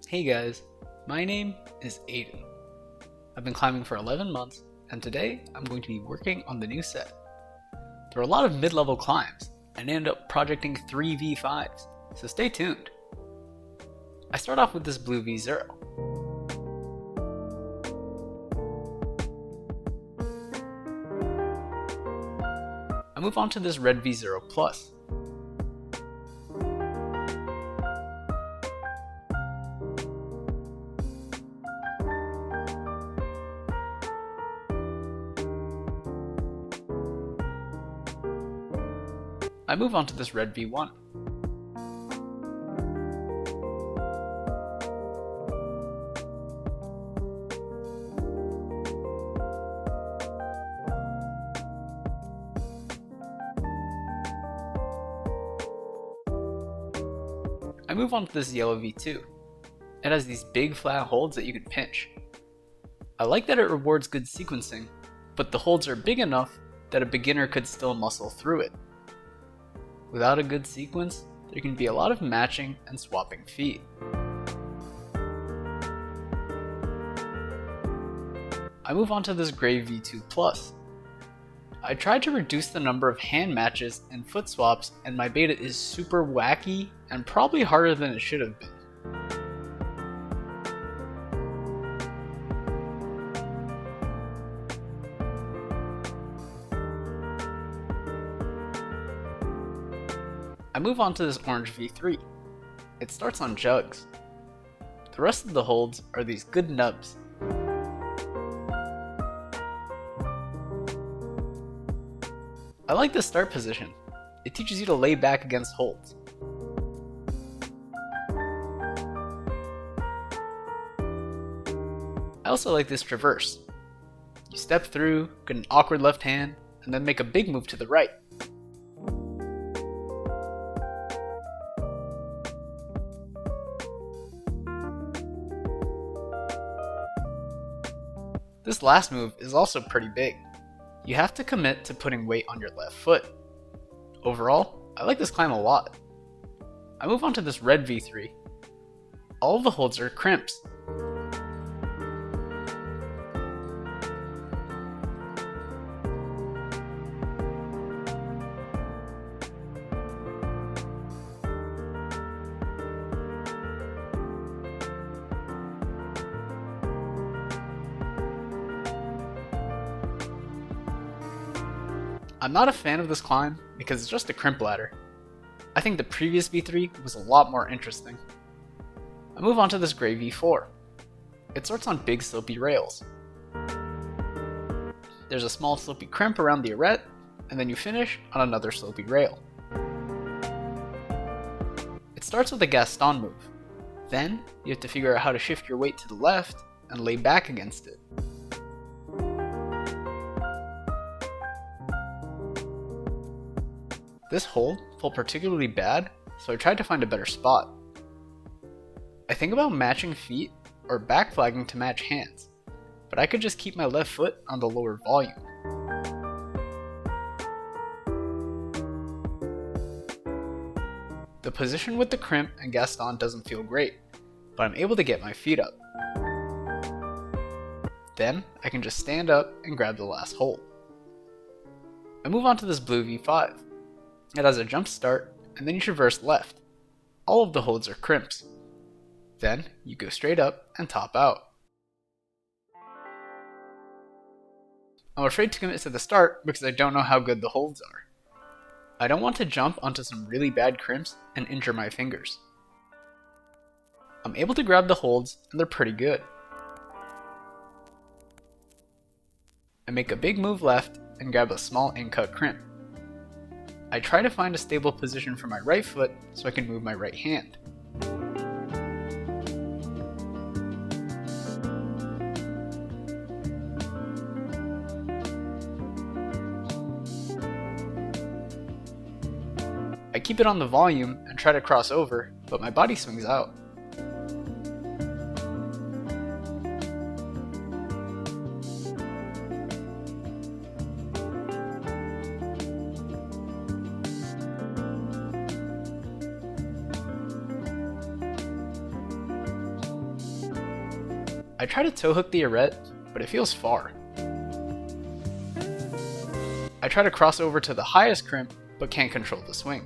Hey guys, my name is Aiden. I've been climbing for 11 months, and today I'm going to be working on the new set. There are a lot of mid-level climbs, and I ended up projecting 3 V5s, so stay tuned. I start off with this blue V0. I move on to this red V0 Plus. I move on to this red V1. I move on to this yellow V2. It has these big flat holds that you can pinch. I like that it rewards good sequencing, but the holds are big enough that a beginner could still muscle through it. Without a good sequence, there can be a lot of matching and swapping feet. I move on to this gray V2 Plus. I tried to reduce the number of hand matches and foot swaps, and my beta is super wacky and probably harder than it should have been. I move on to this orange V3. It starts on jugs. The rest of the holds are these good nubs. I like the start position. It teaches you to lay back against holds. I also like this traverse. You step through, get an awkward left hand, and then make a big move to the right. This last move is also pretty big. You have to commit to putting weight on your left foot. Overall, I like this climb a lot. I move on to this red V3. All of the holds are crimps. I'm not a fan of this climb because it's just a crimp ladder. I think the previous V3 was a lot more interesting. I move on to this gray V4. It starts on big slopey rails. There's a small slopey crimp around the arete, and then you finish on another slopey rail. It starts with a Gaston move. Then, you have to figure out how to shift your weight to the left and lay back against it. This hold felt particularly bad, so I tried to find a better spot. I think about matching feet or back flagging to match hands, but I could just keep my left foot on the lower volume. The position with the crimp and Gaston doesn't feel great, but I'm able to get my feet up. Then I can just stand up and grab the last hold. I move on to this blue V5. It has a jump start, and then you traverse left. All of the holds are crimps. Then, you go straight up and top out. I'm afraid to commit to the start because I don't know how good the holds are. I don't want to jump onto some really bad crimps and injure my fingers. I'm able to grab the holds, and they're pretty good. I make a big move left and grab a small in-cut crimp. I try to find a stable position for my right foot so I can move my right hand. I keep it on the volume and try to cross over, but my body swings out. I try to toe hook the arete, but it feels far. I try to cross over to the highest crimp, but can't control the swing.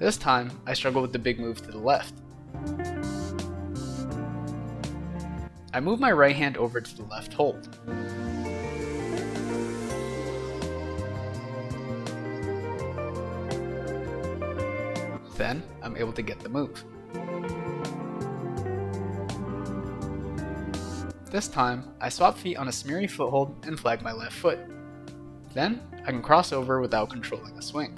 This time, I struggle with the big move to the left. I move my right hand over to the left hold. Then, I'm able to get the move. This time, I swap feet on a smeary foothold and flag my left foot. Then, I can cross over without controlling the swing.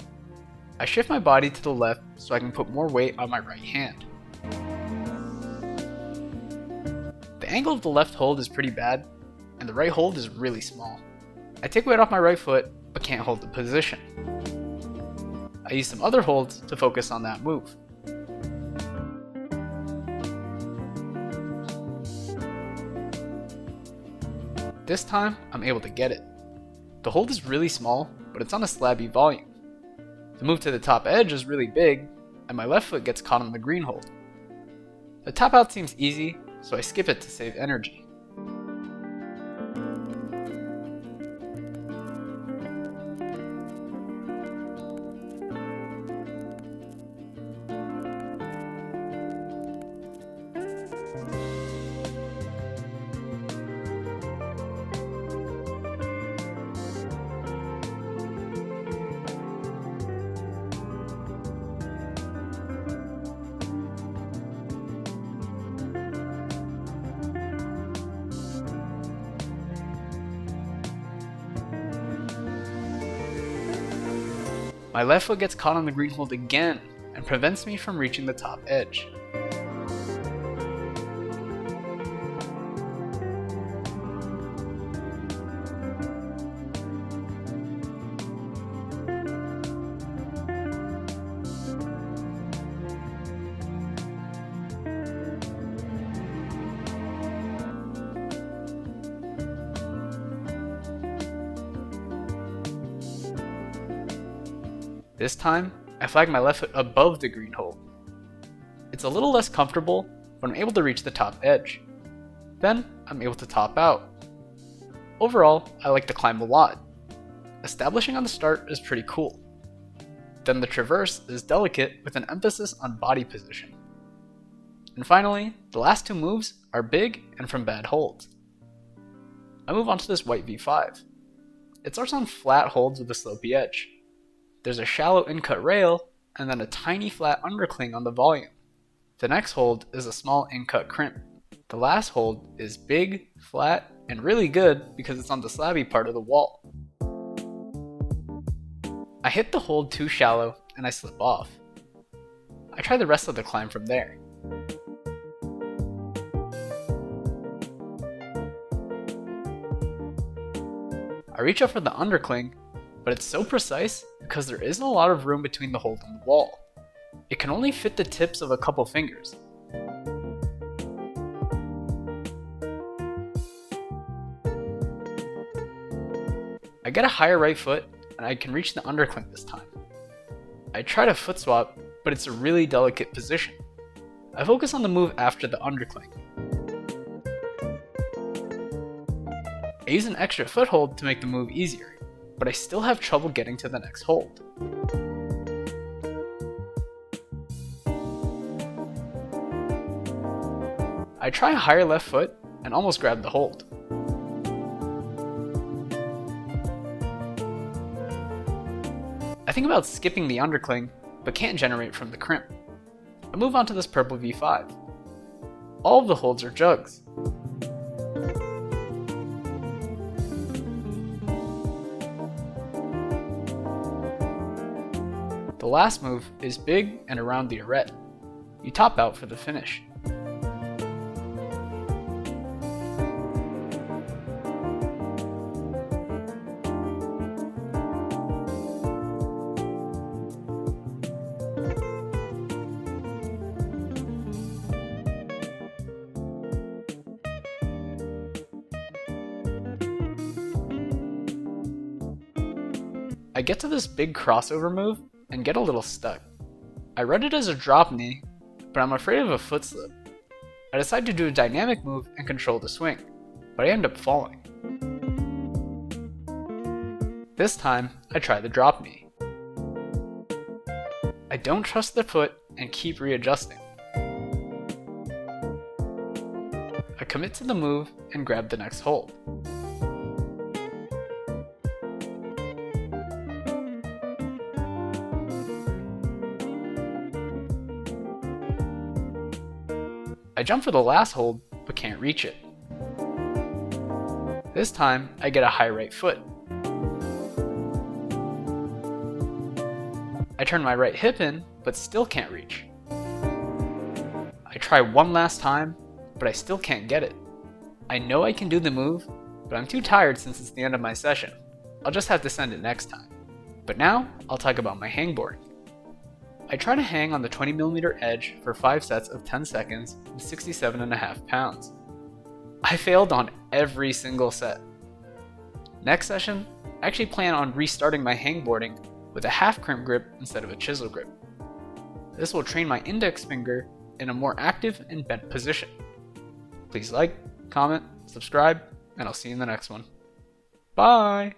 I shift my body to the left so I can put more weight on my right hand. The angle of the left hold is pretty bad, and the right hold is really small. I take weight off my right foot, but can't hold the position. I use some other holds to focus on that move. This time, I'm able to get it. The hold is really small, but it's on a slabby volume. The move to the top edge is really big, and my left foot gets caught on the green hold. The tap out seems easy, so I skip it to save energy. My left foot gets caught on the green hold again and prevents me from reaching the top edge. This time, I flag my left foot above the green hold. It's a little less comfortable, but I'm able to reach the top edge. Then, I'm able to top out. Overall, I like the climb a lot. Establishing on the start is pretty cool. Then the traverse is delicate with an emphasis on body position. And finally, the last two moves are big and from bad holds. I move on to this white V5. It starts on flat holds with a slopey edge. There's a shallow in-cut rail, and then a tiny flat undercling on the volume. The next hold is a small in-cut crimp. The last hold is big, flat, and really good because it's on the slabby part of the wall. I hit the hold too shallow, and I slip off. I try the rest of the climb from there. I reach up for the undercling, but it's so precise because there isn't a lot of room between the hold and the wall. It can only fit the tips of a couple fingers. I get a higher right foot and I can reach the undercling this time. I try to foot swap, but it's a really delicate position. I focus on the move after the undercling. I use an extra foothold to make the move easier, but I still have trouble getting to the next hold. I try a higher left foot and almost grab the hold. I think about skipping the undercling, but can't generate from the crimp. I move on to this purple V5. All of the holds are jugs. The last move is big and around the arete. You top out for the finish. I get to this big crossover move and get a little stuck. I read it as a drop knee, but I'm afraid of a foot slip. I decide to do a dynamic move and control the swing, but I end up falling. This time, I try the drop knee. I don't trust the foot and keep readjusting. I commit to the move and grab the next hold. I jump for the last hold, but can't reach it. This time, I get a high right foot. I turn my right hip in, but still can't reach. I try one last time, but I still can't get it. I know I can do the move, but I'm too tired since it's the end of my session. I'll just have to send it next time. But now, I'll talk about my hangboarding. I try to hang on the 20mm edge for 5 sets of 10 seconds and 67.5 pounds. I failed on every single set. Next session, I actually plan on restarting my hangboarding with a half crimp grip instead of a chisel grip. This will train my index finger in a more active and bent position. Please like, comment, subscribe, and I'll see you in the next one. Bye!